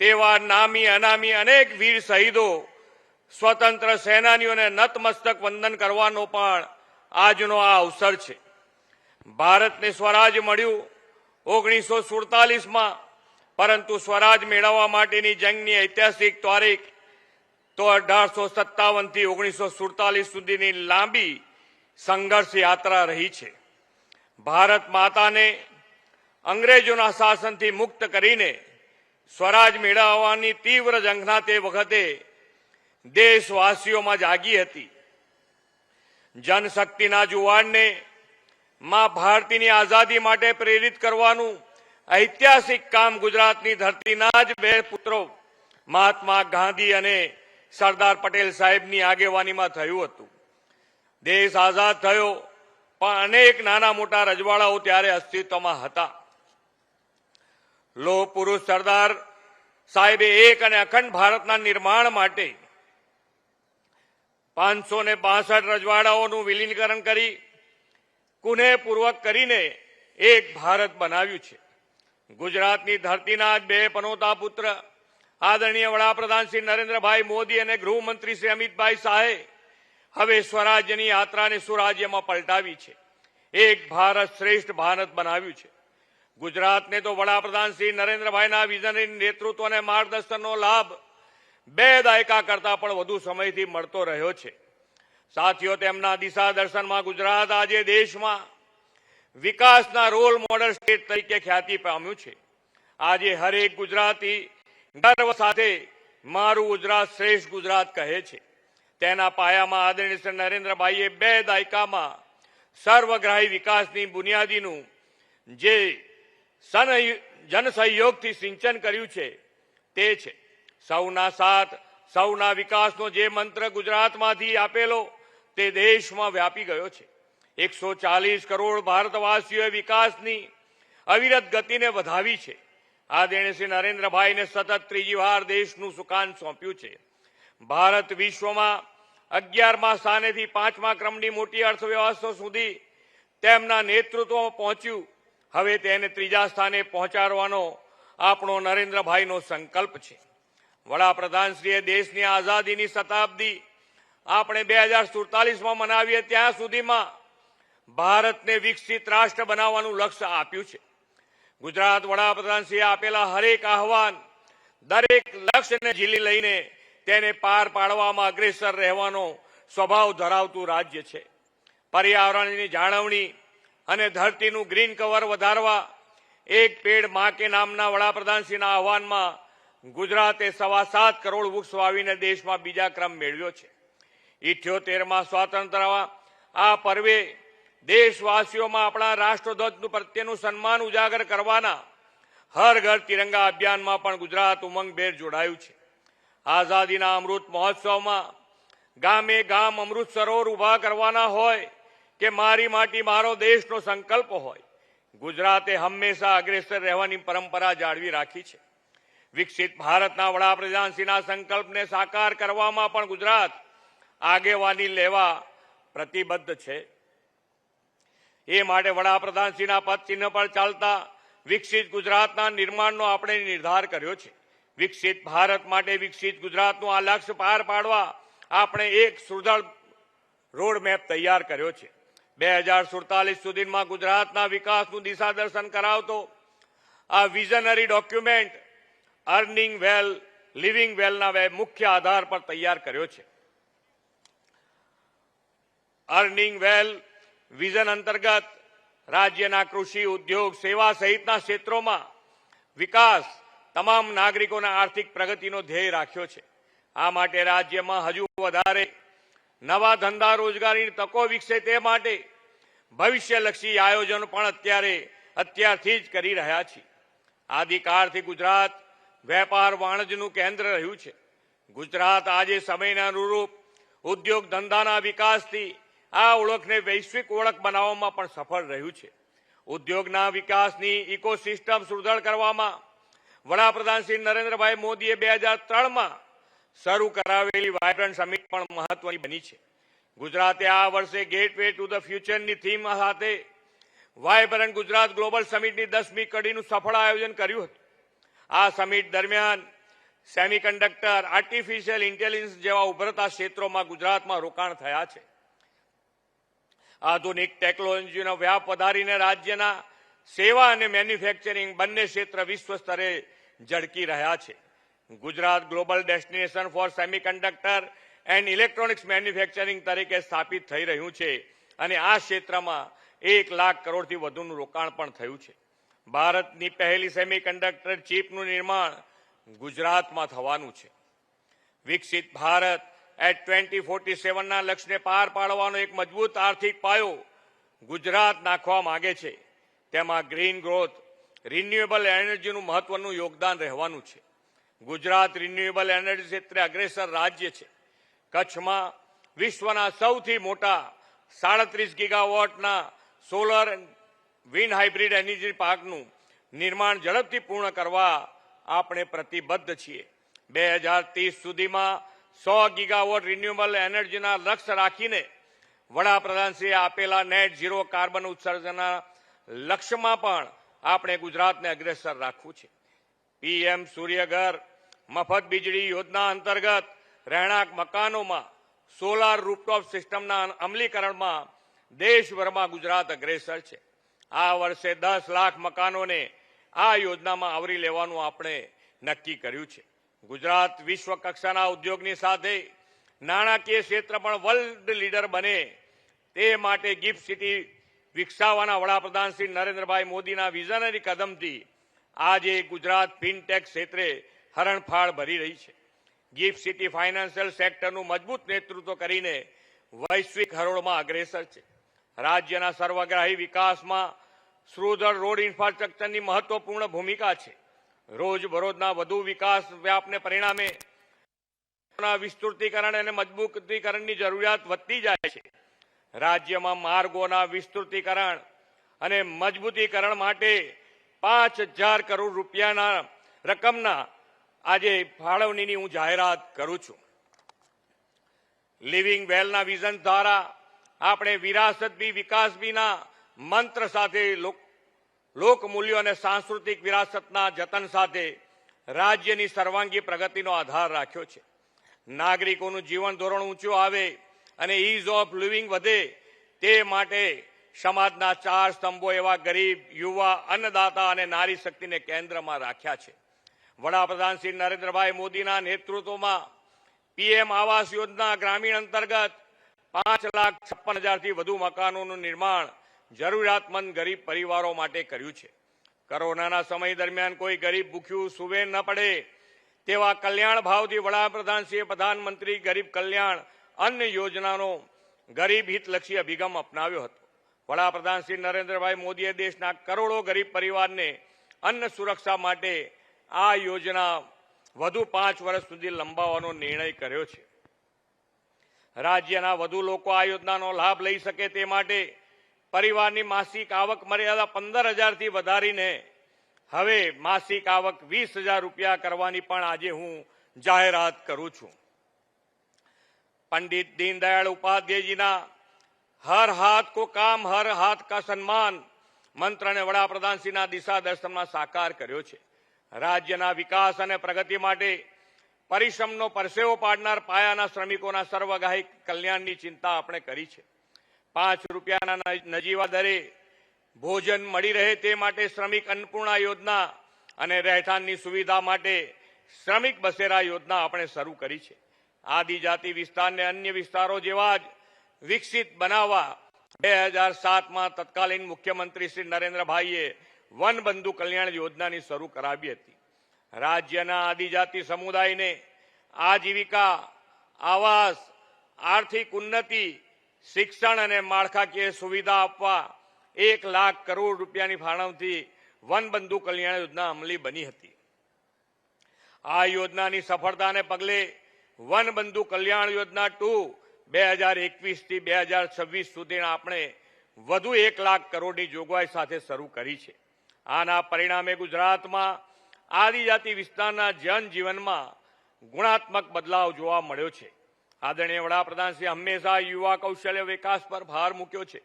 તેવા નામી અનામી અનેક વીર શહીદો સ્વતંત્ર સેનાનીઓને નતમસ્તક વંદન કરવાનો પણ આજનો આ અવસર છે. ભારતને સ્વરાજ મળ્યું 1947માં, પરંતુ સ્વરાજ મેળવવા માટેની જંગની ઐતિહાસિક તારીખ તો 1857 થી 1947 સુધીની લાંબી સંઘર્ષ યાત્રા રહી છે. ભારત માતાને અંગ્રેજોના શાસનથી મુક્ત કરીને સ્વરાજ મેળવવાની તીવ્ર ઝંખના તે વખતે દેશવાસીઓમાં જાગી હતી. જનશક્તિના જુવાળને માં ભારતીની આઝાદી માટે પ્રેરિત કરવાનું ઐતિહાસિક કામ ગુજરાતની ધરતીના જ બે પુત્રો મહાત્મા ગાંધી અને સરદાર પટેલ સાહેબની આગેવાનીમાં થયું હતું. દેશ આઝાદ થયો, પણ અનેક નાના મોટા રજવાડાઓ ત્યારે અસ્તિત્વમાં હતા. લોહ પુરુષ સરદાર સાહેબે એક અને અખંડ ભારતના નિર્માણ માટે 562 રજવાડાઓનું વિલીનીકરણ કરી કુનેહપૂર્વક કરીને એક ભારત બનાવ્યું છે. ગુજરાતની ધરતીના જ બે પનોતા પુત્ર આદરણીય વડાપ્રધાન શ્રી નરેન્દ્રભાઈ મોદી અને ગૃહમંત્રી શ્રી અમિતભાઈ શાહે હવે સ્વરાજ્યની યાત્રાને સુરાજ્યમાં પલટાવી છે. એક ભારત શ્રેષ્ઠ ભારત બનાવ્યું છે. ગુજરાતને તો વડાપ્રધાન શ્રી નરેન્દ્રભાઈના વિઝનરી નેતૃત્વ અને માર્ગદર્શનનો લાભ 2 દાયકા કરતા પણ વધુ સમયથી મળતો રહ્યો છે. સાથીઓ, તેમના દિશા દર્શનમાં ગુજરાત આજે દેશમાં વિકાસના રોલ મોડલ સ્ટેટ તરીકે ખ્યાતિ પામ્યું છે. આજે હરેક ગુજરાતી ગર્વ સાથે મારું ગુજરાત શ્રેષ્ઠ ગુજરાત કહે છે. તેના પાયામાં આદરણીય શ્રી નરેન્દ્રભાઈએ 2 દાયકામાં સર્વગ્રાહી વિકાસની બુનિયાદીનું જે જનસહયોગથી સિંચન કર્યું છે તે છે. સૌના સાથ સૌના વિકાસનો જે મંત્ર ગુજરાતમાંથી આપેલો તે દેશમાં વ્યાપી ગયો છે. 140 કરોડ ભારતવાસીઓએ વિકાસની અવિરત ગતિને વધાવી છે. આદરણીય શ્રી નરેન્દ્રભાઈને સતત ત્રીજી વાર દેશનું સુકાન સોંપ્યું છે. ભારત વિશ્વમાં 11મા સ્થાનેથી 5મા ક્રમની મોટી અર્થવ્યવસ્થા સુધી તેમના નેતૃત્વમાં પહોંચ્યું. હવે તેને 3જા સ્થાને પહોંચાડવાનો આપણો નરેન્દ્રભાઈનો સંકલ્પ છે. વડાપ્રધાનશ્રીએ દેશની આઝાદીની શતાબ્દી આપણે 2047માં મનાવીએ ત્યાં સુધીમાં ભારતને વિકસિત રાષ્ટ્ર બનાવવાનું લક્ષ્ય આપ્યું છે. ગુજરાત વડાપ્રધાનશ્રીએ આપેલા હરેક આહવાન, દરેક લક્ષ્યને ઝીલી લઈને તેને પાર પાડવામાં અગ્રેસર રહેવાનો સ્વભાવ ધરાવતું રાજ્ય છે. પર્યાવરણની જાળવણી અને ધરતીનું ગ્રીન કવર વધારવા એક પેડ માં કે નામના વડાપ્રધાનશ્રીના આહવાનમાં ગુજરાતે 7.25 કરોડ વૃક્ષ વાવીને દેશમાં 2જા ક્રમ મેળવ્યો છે. 78મા સ્વાતંત્ર્ય આ પર્વે દેશવાસીઓમાં આપણા રાષ્ટ્રધ્વજ પ્રત્યેનું સન્માન ઉજાગર કરવાના હર ઘર તિરંગા અભિયાનમાં પણ ગુજરાત ઉમંગભેર જોડાયું છે. આઝાદીના અમૃત મહોત્સવમાં ગામે ગામ અમૃત સરોવર ઉભા કરવાના હોય કે મારી માટી મારો દેશનો સંકલ્પ હોય, ગુજરાતે હંમેશા અગ્રેસર રહેવાની પરંપરા જાળવી રાખી છે. વિકસિત ભારતના વડાપ્રધાનશ્રીના સંકલ્પને સાકાર કરવામાં પણ ગુજરાત આગેવાની લેવા પ્રતિબદ્ધ છે. એ માટે વડાપ્રધાનશ્રીના પદચિહ્ન પર ચાલતા વિકસિત ગુજરાતના નિર્માણનો આપણે નિર્ધાર કર્યો છે. વિકસિત ભારત માટે વિકસિત ગુજરાતનું આ લક્ષ્ય પાર પાડવા આપણે એક સુદૃઢ રોડમેપ તૈયાર કર્યો છે. 2047 સુધીમાં ગુજરાતના વિકાસનું દિશા દર્શન કરાવતો આ વિઝનરી ડોક્યુમેન્ટ અર્નિંગ વેલ લિવિંગ વેલના મુખ્ય આધાર પર તૈયાર કર્યો છે. અર્નિંગ વેલ વિઝન અંતર્ગત રાજ્યના કૃષિ, ઉદ્યોગ, સેવા સહિતના ક્ષેત્રોમાં વિકાસ તમામ નાગરિકોના આર્થિક પ્રગતિનો ધ્યેય રાખ્યો છે. આ માટે રાજ્યમાં હજુ વધારે નવા ધંધા રોજગારીની તકો વિકસે તે માટે ભવિષ્યલક્ષી આયોજનો પણ અત્યારથી જ કરી રહ્યા છીએ. આદિકાળથી ગુજરાત વેપાર વાણિજ્યનું કેન્દ્ર રહ્યું છે. ગુજરાત આજે સમયના અનુરૂપ ઉદ્યોગ ધંધાના વિકાસથી આ ઓળખને વૈશ્વિક ઓળખ બનાવવામાં પણ સફળ રહ્યું છે. ઉદ્યોગના વિકાસની ઇકોસિસ્ટમ સુદૃઢ કરવામાં વડાપ્રધાન શ્રી નરેન્દ્રભાઈ મોદીએ 2003માં શરૂ કરાવેલી વાયબ્રન્ટ સમિટ પણ મહત્વની બની છે. ગુજરાતે આ વર્ષે ગેટવે ટુ ધ ફ્યુચરની થીમ સાથે વાયબ્રન્ટ ગુજરાત ગ્લોબલ સમિટની 10મી કડીનું સફળ આયોજન કર્યું હતું. આ સમિટ દરમિયાન સેમિકન્ડક્ટર, આર્ટિફિશિયલ ઇન્ટેલિજન્સ જેવા ઉભરતા ક્ષેત્રોમાં ગુજરાતમાં રોકાણ થયા છે. આધુનિક ટેકનોલોજીનો વ્યાપ વધારીને રાજ્યના સેવા અને મેન્યુફેક્ચરિંગ બંને ક્ષેત્ર વિશ્વ સ્તરે ઝળકી રહ્યા છે. Gujarat global destination for semiconductor and electronics manufacturing તરીકે સ્થાપિત થઈ રહ્યું છે અને આ ક્ષેત્રમાં 1 લાખ કરોડથી વધુનું રોકાણ પણ થયું છે. ભારતની પહેલી સેમિકન્ડક્ટર ચીપનું નિર્માણ ગુજરાતમાં થવાનું છે. વિકસિત ભારત એટ 2047ના લક્ષ્યને પાર પાડવાનો એક મજબૂત આર્થિક પાયો ગુજરાત નાખવા માંગે છે. તેમાં ગ્રીન ગ્રોથ, રિન્યુએબલ એનર્જીનું મહત્વનું યોગદાન રહેવાનું છે. ગુજરાત રિન્યુએબલ એનર્જી ક્ષેત્રે અગ્રેસર રાજ્ય છે. કચ્છમાં વિશ્વના સૌથી મોટા 37 ગીગાવોટના સોલર વિન્ડ હાઇબ્રિડ એનર્જી પાર્કનું નિર્માણ ઝડપથી પૂર્ણ કરવા આપણે પ્રતિબદ્ધ છીએ. 2030 સુધીમાં 100 ગીગાવોટ રિન્યુએબલ એનર્જીના લક્ષ્ય રાખીને વડાપ્રધાનશ્રીએ આપેલા નેટ ઝીરો કાર્બન ઉત્સર્જનના લક્ષ્યમાં પણ આપણે ગુજરાતને અગ્રેસર રાખવું છે. પીએમ સૂર્યઘર મફત વીજળી યોજના અંતર્ગત રહેણાંક મકાનોમાં સોલાર રૂફટોપ સિસ્ટમના અમલીકરણમાં દેશભરમાં ગુજરાત અગ્રેસર છે. આ વર્ષે 10 લાખ મકાનોને આ યોજનામાં આવરી લેવાનું આપણે નક્કી કર્યું છે. ગુજરાત વિશ્વ કક્ષાના ઉદ્યોગની સાથે નાણાકીય ક્ષેત્ર પણ વર્લ્ડ લીડર બને તે માટે ગિફ્ટ સિટી વિકસાવવાના વડાપ્રધાન શ્રી નરેન્દ્રભાઈ મોદીના વિઝનરી કદમથી આજે ગુજરાત ફિનટેક ક્ષેત્રે હરણફાળ ભરી રહી છે. ગિફ્ટ સિટી ફાઇનાન્શિયલ સેક્ટરનું મજબૂત નેતૃત્વ કરીને વૈશ્વિક હરોળમાં અગ્રેસર છે. રાજ્યના સર્વગ્રાહી વિકાસમાં સુદૃઢ રોડ ઇન્ફ્રાસ્ટ્રક્ચરની મહત્વપૂર્ણ ભૂમિકા છે. રોજબરોજના વધુ વિકાસ વ્યાપને પરિણામે વિસ્તૃતીકરણ અને મજબૂતીકરણની જરૂરિયાત વધતી જાય છે. રાજ્યમાં માર્ગોના વિસ્તૃતીકરણ અને મજબૂતીકરણ માટે 5,000 કરોડ રૂપિયાના રકમના આજે ફાળવણીની હું જાહેરાત કરું છું. લિવિંગ વેલના વિઝન દ્વારા આપણે વિરાસત બી વિકાસ બીના મંત્ર સાથે લોકમૂલ્યો અને સાંસ્કૃતિક વિરાસતના જતન સાથે રાજ્યની સર્વાંગી પ્રગતિનો આધાર રાખ્યો છે. નાગરિકોનું જીવન ધોરણ ઊંચું આવે અને ઇઝ ઓફ લિવિંગ વધે તે માટે સમાજના 4 સ્તંભો એવા ગરીબ, યુવા, અન્નદાતા અને નારી શક્તિને કેન્દ્રમાં રાખ્યા છે. વડાપ્રધાન શ્રી નરેન્દ્રભાઈ મોદીના નેતૃત્વમાં પીએમ આવાસ યોજના ગ્રામીણ અંતર્ગત 5,56,000થી વધુ મકાનોનું નિર્માણ જરૂરિયાતમંદ ગરીબ પરિવારો માટે કર્યું છે. કોરોનાના સમય દરમિયાન કોઈ ગરીબ ભૂખ્યું સૂવે ન પડે તેવા કલ્યાણ ભાવથી વડાપ્રધાનશ્રીએ પ્રધાનમંત્રી ગરીબ કલ્યાણ અન્ન યોજનાનો ગરીબ હિતલક્ષી અભિગમ અપનાવ્યો હતો. વડાપ્રધાન શ્રી નરેન્દ્રભાઈ મોદીએ દેશના કરોડો ગરીબ પરિવારને અન્ન સુરક્ષા માટે આ યોજના વધુ 5 વર્ષ સુધી લંબાવવાનો નિર્ણય કર્યો છે. રાજ્યના વધુ લોકો આ યોજનાનો લાભ લઈ શકે તે માટે પરિવારની માસિક આવક મર્યાદા 15,000થી વધારીને હવે માસિક આવક 20,000 રૂપિયા કરવાની પણ આજે હું જાહેરાત કરું છું. પંડિત દીનદયાળ ઉપાધ્યાયજીના હર હાથ કો કામ હર હાથ કા સન્માન મંત્રને વડાપ્રધાનશ્રીના દિશા દર્શનમાં સાકાર કર્યો છે. રાજ્યના વિકાસ અને પ્રગતિ માટે પરિશ્રમનો પરસેવો પાડનાર પાયાના શ્રમિકોના સર્વગ્રાહી કલ્યાણની ચિંતા આપણે કરી છે. 5 રૂપિયાના નજીવા દરે ભોજન મળી રહે તે માટે શ્રમિક અન્નપૂર્ણા યોજના અને રહેઠાણની સુવિધા માટે શ્રમિક બસેરા યોજના આપણે શરૂ કરી છે. આદિજાતિ વિસ્તારને અન્ય વિસ્તારો જેવા જ વિકસિત બનાવવા 2007માં તત્કાલીન મુખ્યમંત્રી શ્રી નરેન્દ્રભાઈએ વનબંધુ કલ્યાણ યોજનાની શરૂ કરાવી હતી. રાજ્યના આદિજાતિ સમુદાયને આજીવિકા, આવાસ, આર્થિક ઉન્નતિ, શિક્ષણ અને માળખાકીય સુવિધા આપવા 1 લાખ કરોડ રૂપિયાની ફાળવણીથી વનબંધુ કલ્યાણ યોજના અમલી બની હતી. આ યોજનાની સફળતાને પગલે વનબંધુ કલ્યાણ યોજના 2 2021થી 2026 સુધીના આપણે વધુ 1 લાખ કરોડની જોગવાઈ સાથે શરૂ કરી છે. આના પરિણામે ગુજરાતમાં આદિજાતિ વિસ્તારના જનજીવનમાં ગુણાત્મક બદલાવ જોવા મળ્યો છે. આદરણીય વડાપ્રધાનશ્રી હંમેશા યુવા કૌશલ્ય વિકાસ પર ભાર મૂક્યો છે.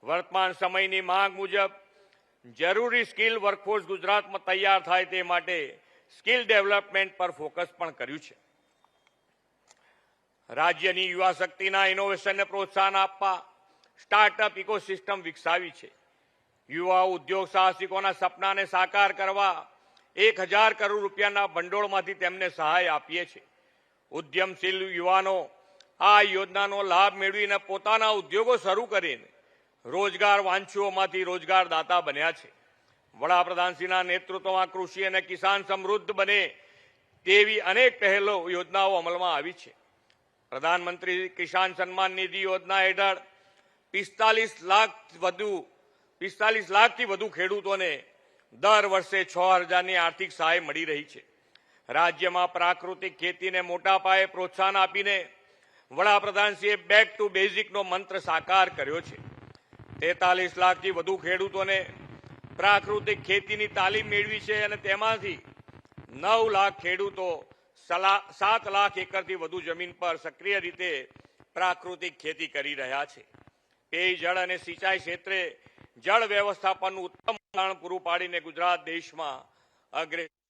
વર્તમાન સમયની માંગ મુજબ જરૂરી સ્કિલ વર્કફોર્સ ગુજરાતમાં તૈયાર થાય તે માટે સ્કિલ ડેવલપમેન્ટ પર ફોકસ પણ કર્યું છે. રાજ્યની યુવા શક્તિના ઇનોવેશનને પ્રોત્સાહન આપવા સ્ટાર્ટઅપ ઇકોસિસ્ટમ વિકસાવી છે. યુવા ઉદ્યોગ સાહસિકોના સપનાને સાકાર કરવા 1,000 કરોડ રૂપિયાના ભંડોળમાંથી તેમને સહાય આપીએ છીએ. ઉદ્યમશીલ યુવાનો આ યોજનાનો લાભ મેળવીને પોતાના ઉદ્યોગો શરૂ કરીને રોજગાર વાંચ્છુઓમાંથી રોજગારદાતા બન્યા છે. વડાપ્રધાનશ્રીના નેતૃત્વમાં કૃષિ અને કિસાન સમૃદ્ધ બને તેવી અનેક પહેલો યોજનાઓ અમલમાં આવી છે. પ્રધાનમંત્રી કિસાન સન્માન નિધિ યોજના હેઠળ 45 લાખથી વધુ ખેડૂતોને દર વર્ષે 6,000ની આર્થિક સહાય મળી રહી છે. રાજ્યમાં પ્રાકૃતિક ખેતીને મોટા પાયે પ્રોત્સાહન આપીને વડાપ્રધાનશ્રીએ બેક ટુ બેઝિકનો મંત્ર સાકાર કર્યો છે. 43 લાખથી વધુ ખેડૂતોને પ્રાકૃતિક ખેતીની તાલીમ મેળવી છે અને તેમાંથી 9 લાખ ખેડૂતો 7 લાખ એકરથી વધુ જમીન પર સક્રિય રીતે પ્રાકૃતિક ખેતી કરી રહ્યા છે. પેયજળ અને સિંચાઈ ક્ષેત્રે જળ વ્યવસ્થાપનનું ઉત્તમ ઉદાહરણ પૂરું પાડીને ગુજરાત દેશમાં અગ્રેસર